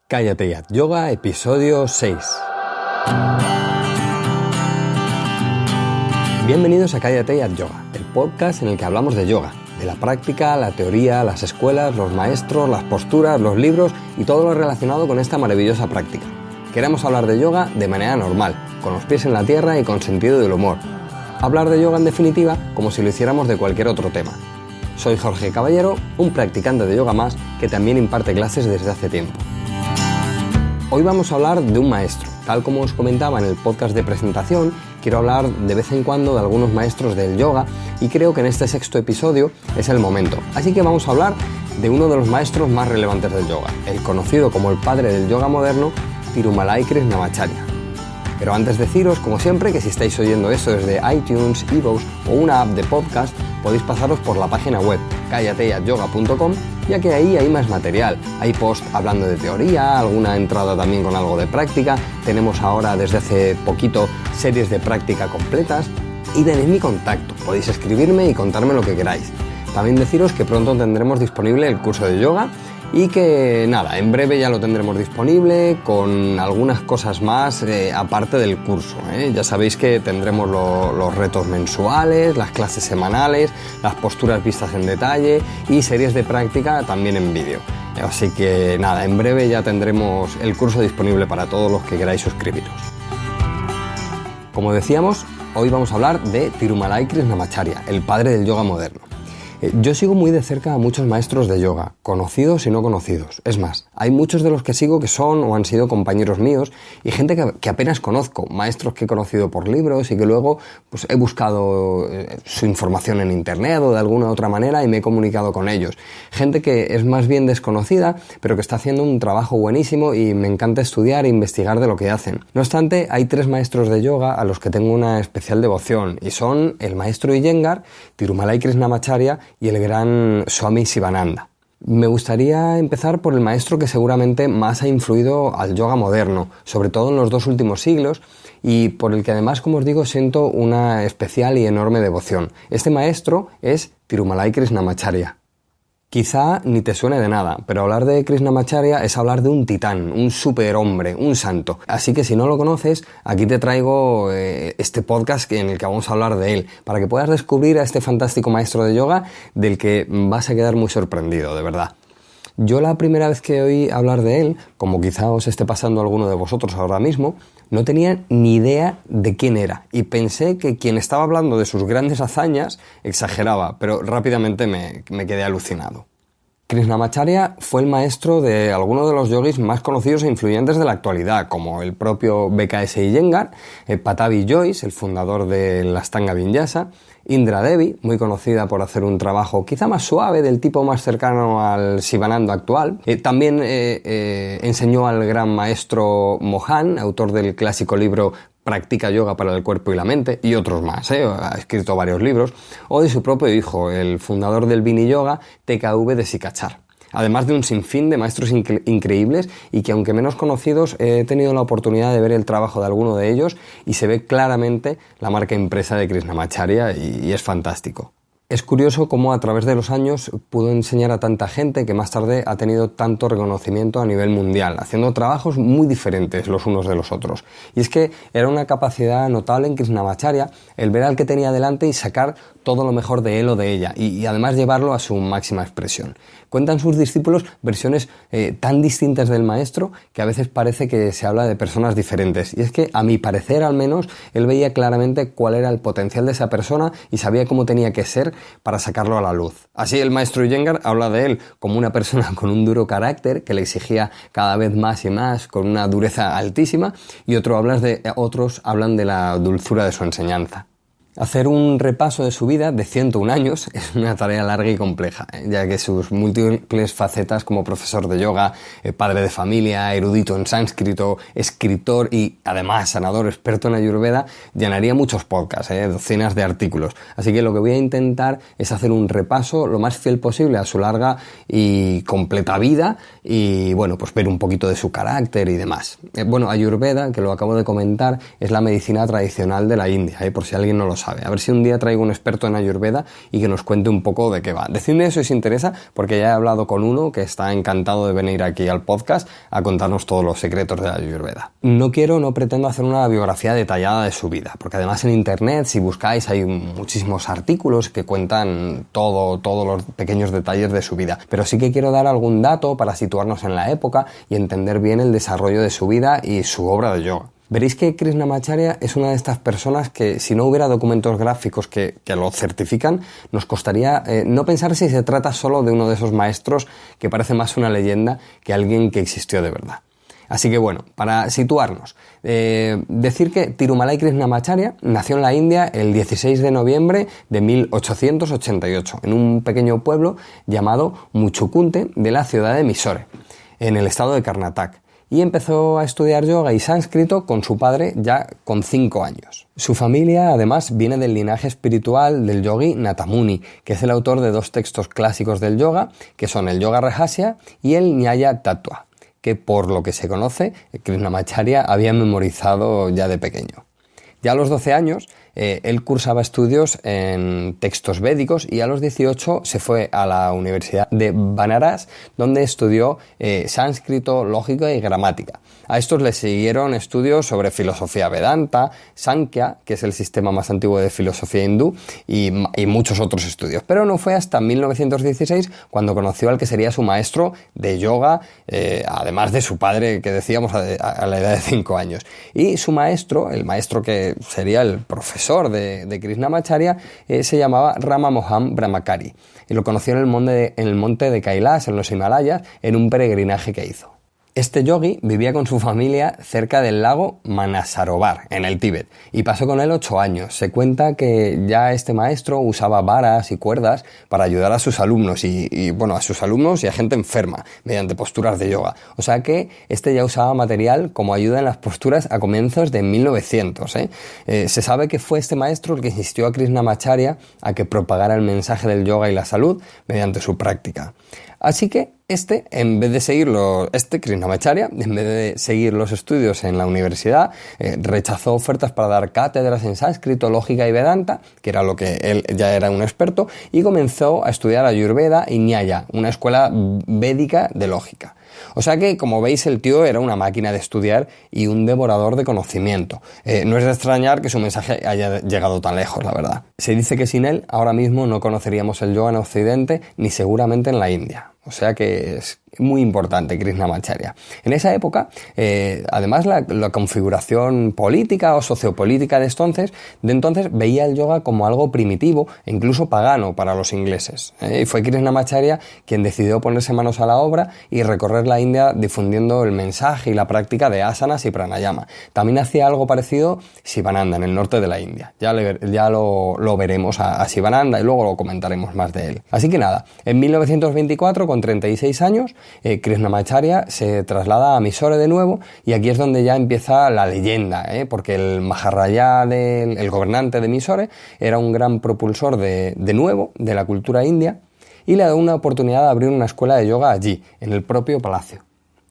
Cállate y haz yoga, episodio 6. Bienvenidos a Cállate y haz yoga, el podcast en el que hablamos de yoga, de la práctica, la teoría, las escuelas, los maestros, las posturas, los libros y todo lo relacionado con esta maravillosa práctica. Queremos hablar de yoga de manera normal, con los pies en la tierra y con sentido del humor. Hablar de yoga en definitiva como si lo hiciéramos de cualquier otro tema. Soy Jorge Caballero, un practicante de yoga más que también imparte clases desde hace tiempo. Hoy vamos a hablar de un maestro. Tal como os comentaba en el podcast de presentación, quiero hablar de vez en cuando de algunos maestros del yoga y creo que en este sexto episodio es el momento. Así que vamos a hablar de uno de los maestros más relevantes del yoga, el conocido como el padre del yoga moderno, Tirumalai Krishnamacharya. Pero antes deciros, como siempre, que si estáis oyendo esto desde iTunes, iVoox o una app de podcast, podéis pasaros por la página web callateyatyoga.com, ya que ahí hay más material. Hay post hablando de teoría, alguna entrada también con algo de práctica. Tenemos ahora desde hace poquito series de práctica completas y tenéis mi contacto. Podéis escribirme y contarme lo que queráis. También deciros que pronto tendremos disponible el curso de yoga y que nada, en breve ya lo tendremos disponible con algunas cosas más aparte del curso. Ya sabéis que tendremos los retos mensuales, las clases semanales, las posturas vistas en detalle y series de práctica también en vídeo. Así que nada, en breve ya tendremos el curso disponible para todos los que queráis suscribiros. Como decíamos, hoy vamos a hablar de Tirumalai Krishnamacharya, el padre del yoga moderno. Yo sigo muy de cerca a muchos maestros de yoga, conocidos y no conocidos. Es más, hay muchos de los que sigo que son o han sido compañeros míos y gente que apenas conozco, maestros que he conocido por libros y que luego pues, he buscado su información en internet o de alguna otra manera y me he comunicado con ellos. Gente que es más bien desconocida, pero que está haciendo un trabajo buenísimo y me encanta estudiar e investigar de lo que hacen. No obstante, hay tres maestros de yoga a los que tengo una especial devoción y son el maestro Iyengar, Tirumalai Krishnamacharya y el gran Swami Sivananda. Me gustaría empezar por el maestro que seguramente más ha influido al yoga moderno, sobre todo en los 2 últimos siglos, y por el que además, como os digo, siento una especial y enorme devoción. Este maestro es Tirumalai Krishnamacharya. Quizá ni te suene de nada, pero hablar de Krishnamacharya es hablar de un titán, un superhombre, un santo. Así que si no lo conoces, aquí te traigo este podcast en el que vamos a hablar de él, para que puedas descubrir a este fantástico maestro de yoga del que vas a quedar muy sorprendido, de verdad. Yo la primera vez que oí hablar de él, como quizá os esté pasando a alguno de vosotros ahora mismo, no tenía ni idea de quién era y pensé que quien estaba hablando de sus grandes hazañas exageraba, pero rápidamente me quedé alucinado. Krishnamacharya fue el maestro de algunos de los yogis más conocidos e influyentes de la actualidad, como el propio BKS Iyengar, Pattabhi Jois, el fundador de la Ashtanga Vinyasa, Indra Devi, muy conocida por hacer un trabajo quizá más suave, del tipo más cercano al Sivananda actual. También enseñó al gran maestro Mohan, autor del clásico libro Practica yoga para el cuerpo y la mente, y otros más, ha escrito varios libros, o de su propio hijo, el fundador del Vini Yoga, TKV de Sikachar. Además de un sinfín de maestros increíbles y que, aunque menos conocidos, he tenido la oportunidad de ver el trabajo de alguno de ellos y se ve claramente la marca impresa de Krishnamacharya y es fantástico. Es curioso cómo a través de los años pudo enseñar a tanta gente que más tarde ha tenido tanto reconocimiento a nivel mundial, haciendo trabajos muy diferentes los unos de los otros. Y es que era una capacidad notable en Krishnamacharya el ver al que tenía delante y sacar todo lo mejor de él o de ella y además llevarlo a su máxima expresión. Cuentan sus discípulos versiones tan distintas del maestro que a veces parece que se habla de personas diferentes. Y es que, a mi parecer al menos, él veía claramente cuál era el potencial de esa persona y sabía cómo tenía que ser para sacarlo a la luz. Así el maestro Iyengar habla de él como una persona con un duro carácter que le exigía cada vez más y más, con una dureza altísima, y otros hablan de la dulzura de su enseñanza. Hacer un repaso de su vida de 101 años es una tarea larga y compleja, ya que sus múltiples facetas como profesor de yoga, padre de familia, erudito en sánscrito, escritor y además sanador experto en Ayurveda, llenaría muchos podcasts, docenas de artículos. Así que lo que voy a intentar es hacer un repaso lo más fiel posible a su larga y completa vida y bueno, pues ver un poquito de su carácter y demás. Ayurveda, que lo acabo de comentar, es la medicina tradicional de la India, por si alguien no lo sabe. sabe. A ver si un día traigo un experto en Ayurveda y que nos cuente un poco de qué va. Decidme si os interesa, porque ya he hablado con uno que está encantado de venir aquí al podcast a contarnos todos los secretos de la Ayurveda. No pretendo hacer una biografía detallada de su vida, porque además en internet, si buscáis, hay muchísimos artículos que cuentan todos los pequeños detalles de su vida. Pero sí que quiero dar algún dato para situarnos en la época y entender bien el desarrollo de su vida y su obra de yoga. Veréis que Krishnamacharya es una de estas personas que, si no hubiera documentos gráficos que lo certifican, nos costaría no pensar si se trata solo de uno de esos maestros que parece más una leyenda que alguien que existió de verdad. Así que bueno, para situarnos, decir que Tirumalai Krishnamacharya nació en la India el 16 de noviembre de 1888, en un pequeño pueblo llamado Muchukunte de la ciudad de Mysore, en el estado de Karnataka. Y empezó a estudiar yoga y sánscrito con su padre ya con 5 años. Su familia además viene del linaje espiritual del yogi Natamuni, que es el autor de 2 textos clásicos del yoga, que son el Yoga Rajasya y el Nyaya Tattva, que por lo que se conoce, Krishnamacharya había memorizado ya de pequeño. Ya a los 12 años, él cursaba estudios en textos védicos y a los 18 se fue a la Universidad de Banaras, donde estudió sánscrito, lógica y gramática. A estos le siguieron estudios sobre filosofía Vedanta, Sankhya, que es el sistema más antiguo de filosofía hindú, y muchos otros estudios. Pero no fue hasta 1916 cuando conoció al que sería su maestro de yoga, además de su padre, que decíamos a la edad de 5 años. Y su maestro, el maestro que sería el profesor de Krishnamacharya, se llamaba Rama Mohan Brahmachari. Y lo conoció en el monte de Kailash, en los Himalayas, en un peregrinaje que hizo. Este yogi vivía con su familia cerca del lago Manasarovar, en el Tíbet, y pasó con él 8 años. Se cuenta que ya este maestro usaba varas y cuerdas para ayudar a sus alumnos a sus alumnos y a gente enferma, mediante posturas de yoga. O sea que este ya usaba material como ayuda en las posturas a comienzos de 1900. Se sabe que fue este maestro el que insistió a Krishnamacharya a que propagara el mensaje del yoga y la salud mediante su práctica. Así que Krishnamacharya, en vez de seguir los estudios en la universidad, rechazó ofertas para dar cátedras en sánscrito, lógica y Vedanta, que era lo que él ya era un experto, y comenzó a estudiar Ayurveda y Nyaya, una escuela védica de lógica. O sea que, como veis, el tío era una máquina de estudiar y un devorador de conocimiento. No es de extrañar que su mensaje haya llegado tan lejos, la verdad. Se dice que sin él, ahora mismo no conoceríamos el yoga en Occidente, ni seguramente en la India. O sea que es muy importante Krishnamacharya. En esa época, además la configuración política o sociopolítica de entonces veía el yoga como algo primitivo e incluso pagano para los ingleses. Y fue Krishnamacharya quien decidió ponerse manos a la obra y recorrer la India difundiendo el mensaje y la práctica de asanas y pranayama. También hacía algo parecido Sivananda en el norte de la India. Ya lo veremos a Sivananda y luego lo comentaremos más de él. Así que nada, en 1924, con 36 años, Krishnamacharya se traslada a Mysore de nuevo y aquí es donde ya empieza la leyenda, porque el Maharaja, el gobernante de Mysore, era un gran propulsor de la cultura india y le da una oportunidad de abrir una escuela de yoga allí, en el propio palacio.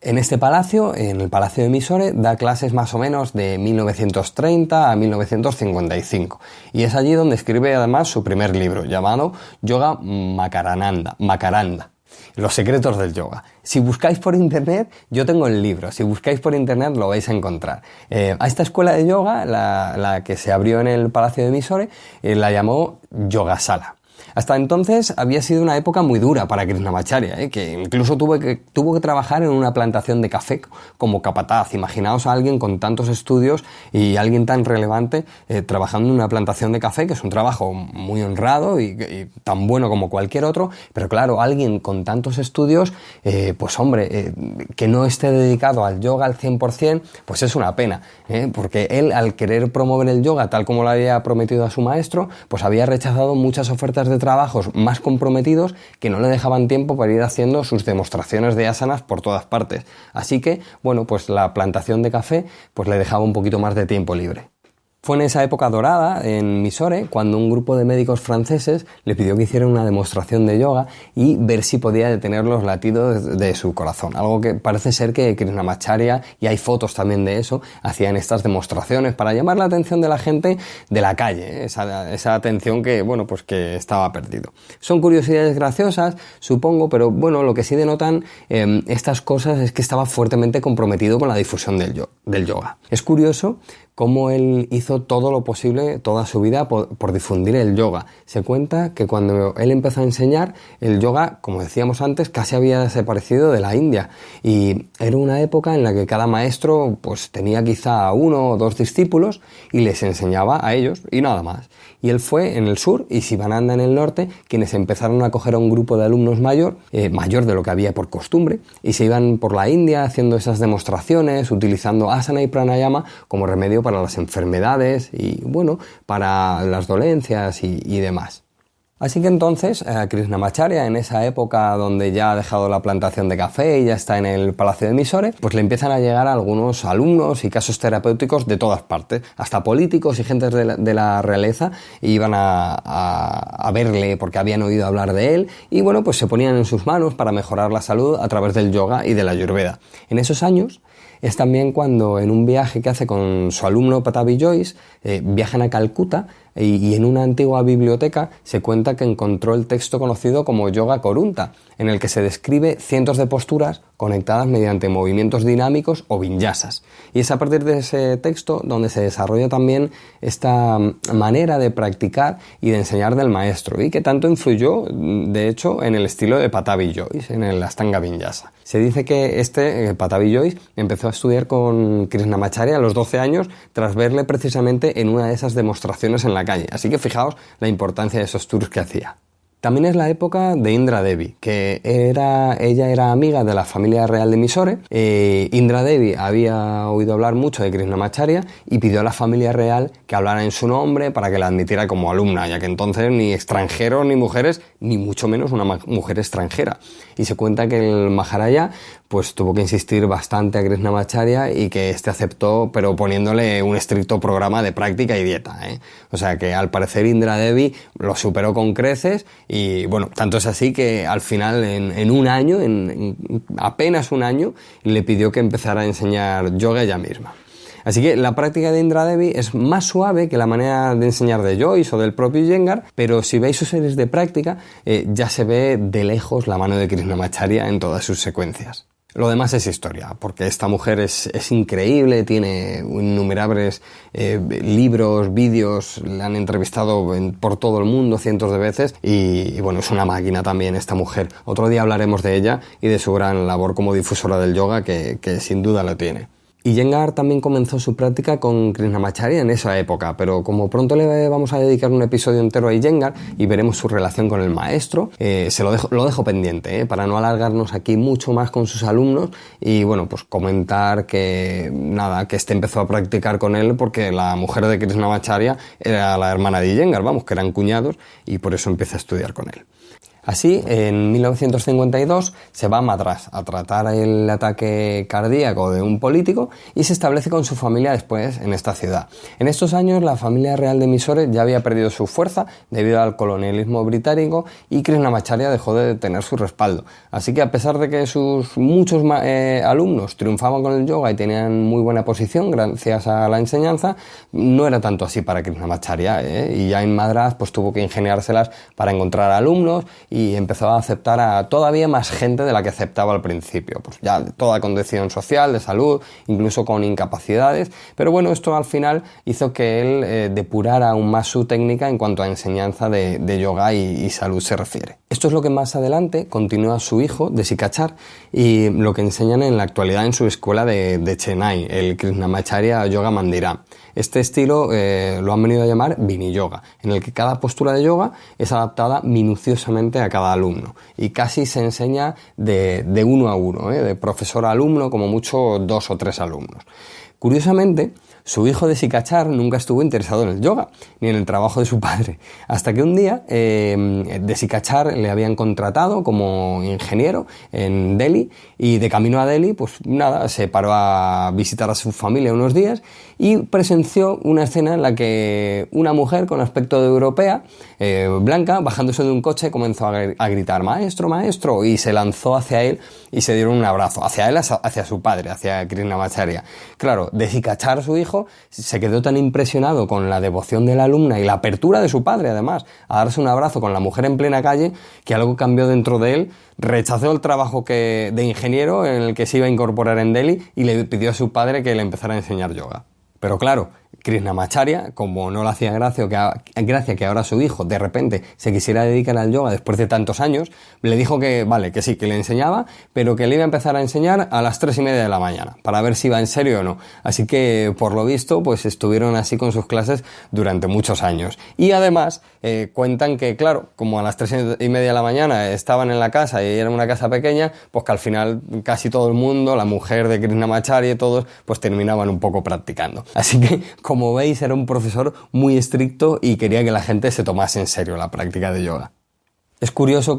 En este palacio, en el Palacio de Mysore, da clases más o menos de 1930 a 1955 y es allí donde escribe además su primer libro, llamado Yoga Makaranda. Los secretos del yoga. Si buscáis por internet, yo tengo el libro. Si buscáis por internet lo vais a encontrar. A esta escuela de yoga, la que se abrió en el Palacio de Mysore, la llamó Yogasala. Hasta entonces había sido una época muy dura para Krishnamacharya, que incluso tuvo que trabajar en una plantación de café como capataz. Imaginaos a alguien con tantos estudios y alguien tan relevante trabajando en una plantación de café, que es un trabajo muy honrado y tan bueno como cualquier otro, pero claro, alguien con tantos estudios, que no esté dedicado al yoga al 100%, pues es una pena, porque él, al querer promover el yoga tal como lo había prometido a su maestro, pues había rechazado muchas ofertas de trabajos más comprometidos que no le dejaban tiempo para ir haciendo sus demostraciones de asanas por todas partes. Así que, pues la plantación de café pues le dejaba un poquito más de tiempo libre. Fue en esa época dorada, en Mysore, cuando un grupo de médicos franceses le pidió que hiciera una demostración de yoga y ver si podía detener los latidos de su corazón. Algo que parece ser que Krishnamacharya, y hay fotos también de eso, hacían estas demostraciones para llamar la atención de la gente de la calle, esa atención que, bueno, pues que estaba perdido. Son curiosidades graciosas, supongo, pero bueno, lo que sí denotan estas cosas es que estaba fuertemente comprometido con la difusión del yoga. Es curioso cómo él hizo todo lo posible toda su vida por difundir el yoga. Se cuenta que cuando él empezó a enseñar, el yoga, como decíamos antes, casi había desaparecido de la India. Y era una época en la que cada maestro pues tenía quizá 1 o 2 discípulos y les enseñaba a ellos y nada más. Y él fue en el sur y Sivananda en el norte quienes empezaron a coger a un grupo de alumnos mayor de lo que había por costumbre, y se iban por la India haciendo esas demostraciones, utilizando asana y pranayama como remedio para las enfermedades y, bueno, para las dolencias y demás. Así que entonces Krishnamacharya, en esa época donde ya ha dejado la plantación de café y ya está en el palacio de Mysore, pues le empiezan a llegar algunos alumnos y casos terapéuticos de todas partes, hasta políticos y gentes de la realeza iban a verle porque habían oído hablar de él y, bueno, pues se ponían en sus manos para mejorar la salud a través del yoga y de la ayurveda. En esos años es también cuando, en un viaje que hace con su alumno Pattabhi Jois, viajan a Calcuta y en una antigua biblioteca se cuenta que encontró el texto conocido como Yoga Korunta, en el que se describe cientos de posturas conectadas mediante movimientos dinámicos o vinyasas. Y es a partir de ese texto donde se desarrolla también esta manera de practicar y de enseñar del maestro, y que tanto influyó, de hecho, en el estilo de Pattabhi Jois, en el Ashtanga Vinyasa. Se dice que Pattabhi Jois empezó a estudiar con Krishnamacharya a los 12 años tras verle precisamente en una de esas demostraciones en la calle. Así que fijaos la importancia de esos tours que hacía. También es la época de Indra Devi, que ella era amiga de la familia real de Mysore. Indra Devi había oído hablar mucho de Krishnamacharya y pidió a la familia real que hablara en su nombre para que la admitiera como alumna, ya que entonces ni extranjeros ni mujeres, ni mucho menos una mujer extranjera. Y se cuenta que el Maharaja pues tuvo que insistir bastante a Krishnamacharya y que este aceptó, pero poniéndole un estricto programa de práctica y dieta, O sea que al parecer Indra Devi lo superó con creces y, bueno, tanto es así que al final en un año, en apenas un año, le pidió que empezara a enseñar yoga ella misma. Así que la práctica de Indra Devi es más suave que la manera de enseñar de Jois o del propio Iyengar, pero si veis sus series de práctica, ya se ve de lejos la mano de Krishnamacharya en todas sus secuencias. Lo demás es historia, porque esta mujer es increíble, tiene innumerables libros, vídeos, le han entrevistado por todo el mundo cientos de veces y bueno, es una máquina también esta mujer. Otro día hablaremos de ella y de su gran labor como difusora del yoga que sin duda lo tiene. Iyengar también comenzó su práctica con Krishnamacharya en esa época, pero como pronto le vamos a dedicar un episodio entero a Iyengar y veremos su relación con el maestro, lo dejo pendiente, para no alargarnos aquí mucho más con sus alumnos y, bueno, pues comentar que este empezó a practicar con él porque la mujer de Krishnamacharya era la hermana de Iyengar, que eran cuñados y por eso empieza a estudiar con él. Así, en 1952 se va a Madrás a tratar el ataque cardíaco de un político y se establece con su familia después en esta ciudad. En estos años la familia real de Mysore ya había perdido su fuerza debido al colonialismo británico y Krishnamacharya dejó de tener su respaldo. Así que, a pesar de que sus muchos alumnos triunfaban con el yoga y tenían muy buena posición gracias a la enseñanza, no era tanto así para Krishnamacharya, y ya en Madrás pues tuvo que ingeniárselas para encontrar alumnos y empezó a aceptar a todavía más gente de la que aceptaba al principio, pues ya de toda condición social, de salud, incluso con incapacidades, pero bueno, esto al final hizo que él depurara aún más su técnica en cuanto a enseñanza de yoga y salud se refiere. Esto es lo que más adelante continúa su hijo, Desikachar, y lo que enseñan en la actualidad en su escuela de Chennai, el Krishnamacharya Yoga Mandira. Este estilo lo han venido a llamar Vini Yoga, en el que cada postura de yoga es adaptada minuciosamente a cada alumno y casi se enseña de uno a uno, de profesor a alumno, como mucho 2 o 3 alumnos. Curiosamente, su hijo Desikachar nunca estuvo interesado en el yoga, ni en el trabajo de su padre, hasta que un día Desikachar le habían contratado como ingeniero en Delhi, y de camino a Delhi, pues nada, se paró a visitar a su familia unos días y presenció una escena en la que una mujer con aspecto de europea, blanca, bajándose de un coche, comenzó a gritar «Maestro, maestro», y se lanzó hacia él y se dieron un abrazo, hacia él, hacia su padre, hacia Krishnamacharya. Claro, Desikachar, su hijo, se quedó tan impresionado con la devoción de la alumna y la apertura de su padre, además, a darse un abrazo con la mujer en plena calle, que algo cambió dentro de él. Rechazó el trabajo de ingeniero en el que se iba a incorporar en Delhi y le pidió a su padre que le empezara a enseñar yoga. Pero claro, Krishnamacharya, como no le hacía gracia que ahora su hijo de repente se quisiera dedicar al yoga después de tantos años, le dijo que vale, que sí, que le enseñaba, pero que le iba a empezar a enseñar a las 3:30 de la mañana, para ver si iba en serio o no. Así que, por lo visto, pues estuvieron así con sus clases durante muchos años. Y además, cuentan que, claro, como a las 3:30 de la mañana estaban en la casa y era una casa pequeña, pues que al final casi todo el mundo, la mujer de Krishnamacharya y todos, pues terminaban un poco practicando. Así que, como veis, era un profesor muy estricto y quería que la gente se tomase en serio la práctica de yoga. Es curioso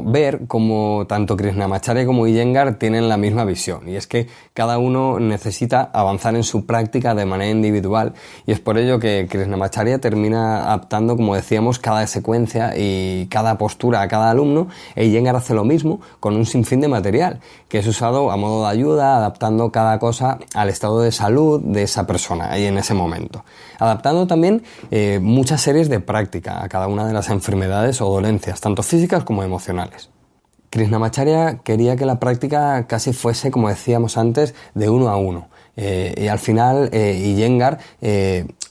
ver cómo tanto Krishnamacharya como Iyengar tienen la misma visión, y es que cada uno necesita avanzar en su práctica de manera individual, y es por ello que Krishnamacharya termina adaptando, como decíamos, cada secuencia y cada postura a cada alumno, e Iyengar hace lo mismo con un sinfín de material que es usado a modo de ayuda, adaptando cada cosa al estado de salud de esa persona ahí en ese momento, adaptando también muchas series de práctica a cada una de las enfermedades o dolencias, tanto físicas como emocionales. Krishnamacharya quería que la práctica casi fuese, como decíamos antes, de uno a uno. Y al final Iyengar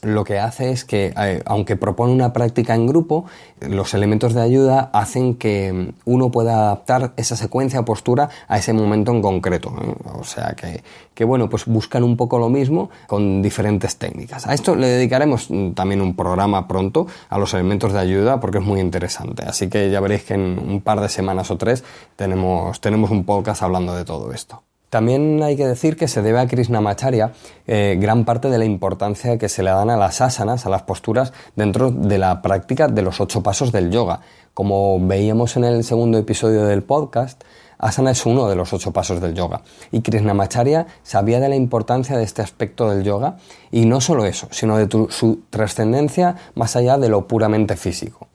lo que hace es que, aunque propone una práctica en grupo, los elementos de ayuda hacen que uno pueda adaptar esa secuencia o postura a ese momento en concreto, ¿eh? O sea que bueno, pues buscan un poco lo mismo con diferentes técnicas. A esto le dedicaremos también un programa pronto, a los elementos de ayuda, porque es muy interesante. Así que ya veréis que en un par de semanas o 3 tenemos un podcast hablando de todo esto. También hay que decir que se debe a Krishnamacharya gran parte de la importancia que se le dan a las asanas, a las posturas, dentro de la práctica de los 8 pasos del yoga. Como veíamos en el segundo episodio del podcast, asana es uno de los 8 pasos del yoga. Y Krishnamacharya sabía de la importancia de este aspecto del yoga, y no solo eso, sino de su trascendencia más allá de lo puramente físico.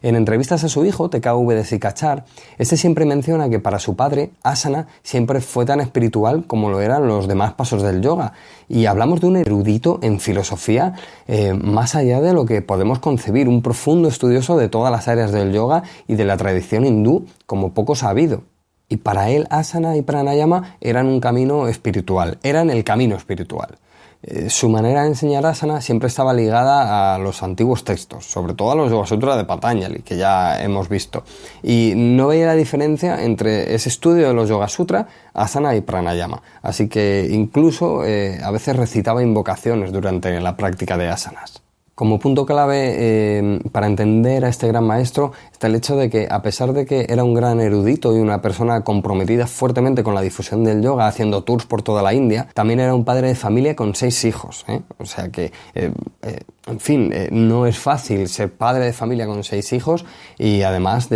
En entrevistas a su hijo, TKV Desikachar, este siempre menciona que para su padre, asana siempre fue tan espiritual como lo eran los demás pasos del yoga. Y hablamos de un erudito en filosofía más allá de lo que podemos concebir, un profundo estudioso de todas las áreas del yoga y de la tradición hindú, como poco sabido. Y para él, asana y pranayama eran un camino espiritual, eran el camino espiritual. Su manera de enseñar asana siempre estaba ligada a los antiguos textos, sobre todo a los Yoga Sutra de Patanjali, que ya hemos visto, y no veía la diferencia entre ese estudio de los Yoga Sutra, asana y pranayama, así que incluso a veces recitaba invocaciones durante la práctica de asanas. Como punto clave para entender a este gran maestro está el hecho de que, a pesar de que era un gran erudito y una persona comprometida fuertemente con la difusión del yoga, haciendo tours por toda la India, también era un padre de familia con 6 hijos, ¿eh? O sea que, no es fácil ser padre de familia con 6 hijos y además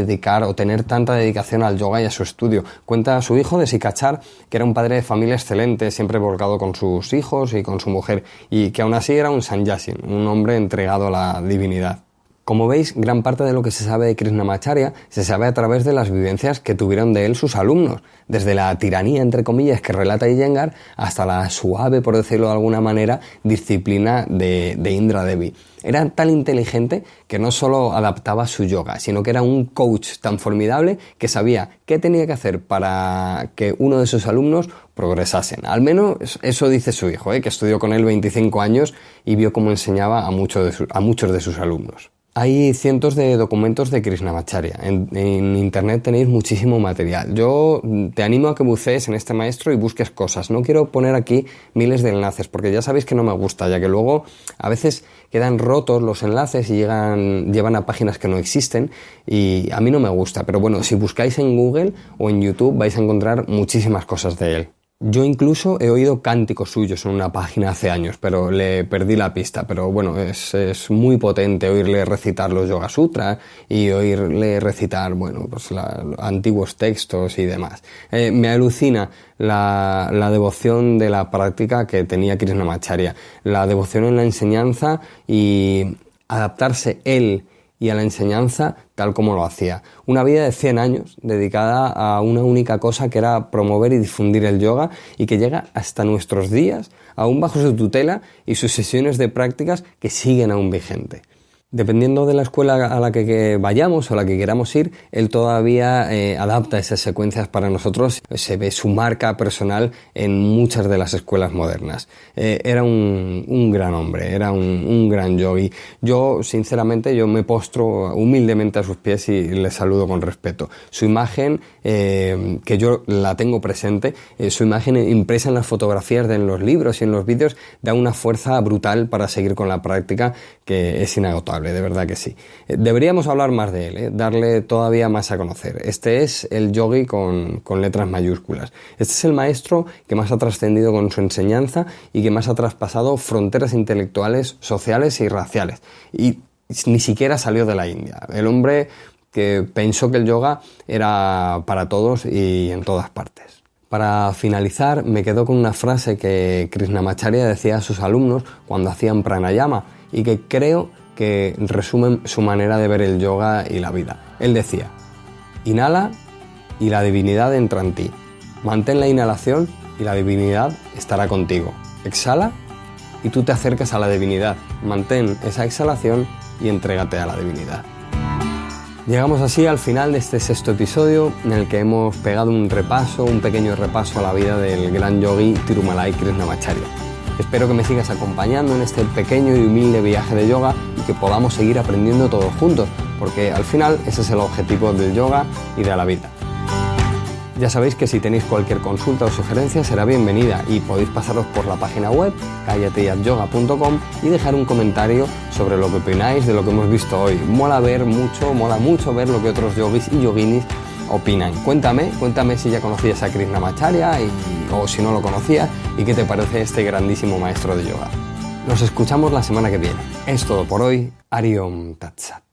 tener tanta dedicación al yoga y a su estudio. Cuenta a su hijo Desikachar que era un padre de familia excelente, siempre volcado con sus hijos y con su mujer, y que aún así era un sannyasin, un hombre entregado a la divinidad. Como veis, gran parte de lo que se sabe de Krishnamacharya se sabe a través de las vivencias que tuvieron de él sus alumnos, desde la tiranía, entre comillas, que relata Iyengar, hasta la suave, por decirlo de alguna manera, disciplina de Indra Devi. Era tan inteligente que no solo adaptaba su yoga, sino que era un coach tan formidable que sabía qué tenía que hacer para que uno de sus alumnos progresasen. Al menos eso dice su hijo, que estudió con él 25 años y vio cómo enseñaba a muchos de sus alumnos. Hay cientos de documentos de Krishnamacharya. En internet tenéis muchísimo material. Yo te animo a que bucees en este maestro y busques cosas. No quiero poner aquí miles de enlaces, porque ya sabéis que no me gusta, ya que luego a veces quedan rotos los enlaces y llevan a páginas que no existen, y a mí no me gusta. Pero bueno, si buscáis en Google o en YouTube vais a encontrar muchísimas cosas de él. Yo incluso he oído cánticos suyos en una página hace años, pero le perdí la pista. Pero bueno, es muy potente oírle recitar los Yoga Sutras y oírle recitar, bueno, pues antiguos textos y demás. Me alucina la devoción de la práctica que tenía Krishnamacharya, la devoción en la enseñanza y adaptarse él y a la enseñanza tal como lo hacía. Una vida de 100 años dedicada a una única cosa, que era promover y difundir el yoga, y que llega hasta nuestros días, aún bajo su tutela, y sus sesiones de prácticas que siguen aún vigentes. Dependiendo de la escuela a la que vayamos o a la que queramos ir, él todavía adapta esas secuencias para nosotros. Se ve su marca personal en muchas de las escuelas modernas. Era un gran hombre, era un gran yogi. Yo, sinceramente, me postro humildemente a sus pies y le saludo con respeto. Su imagen, que yo la tengo presente, su imagen impresa en las fotografías en los libros y en los vídeos, da una fuerza brutal para seguir con la práctica que es inagotable. De verdad que sí. Deberíamos hablar más de él, darle todavía más a conocer. Este es el yogi con letras mayúsculas. Este es el maestro que más ha trascendido con su enseñanza y que más ha traspasado fronteras intelectuales, sociales y raciales. Y ni siquiera salió de la India. El hombre que pensó que el yoga era para todos y en todas partes. Para finalizar, me quedo con una frase que Krishnamacharya decía a sus alumnos cuando hacían pranayama y que creo que resumen su manera de ver el yoga y la vida. Él decía: inhala y la divinidad entra en ti. Mantén la inhalación y la divinidad estará contigo. Exhala y tú te acercas a la divinidad. Mantén esa exhalación y entrégate a la divinidad. Llegamos así al final de este 6º episodio, en el que hemos pegado un pequeño repaso a la vida del gran yogi Tirumalai Krishnamacharya. Espero que me sigas acompañando en este pequeño y humilde viaje de yoga y que podamos seguir aprendiendo todos juntos, porque al final ese es el objetivo del yoga y de la vida. Ya sabéis que si tenéis cualquier consulta o sugerencia será bienvenida y podéis pasaros por la página web callateyatyoga.com y dejar un comentario sobre lo que opináis de lo que hemos visto hoy. Mola mucho ver lo que otros yogis y yoginis opinan. Cuéntame si ya conocías a Krishnamacharya o si no lo conocías, y qué te parece este grandísimo maestro de yoga. Nos escuchamos la semana que viene. Es todo por hoy. Hari Om Tat Sat.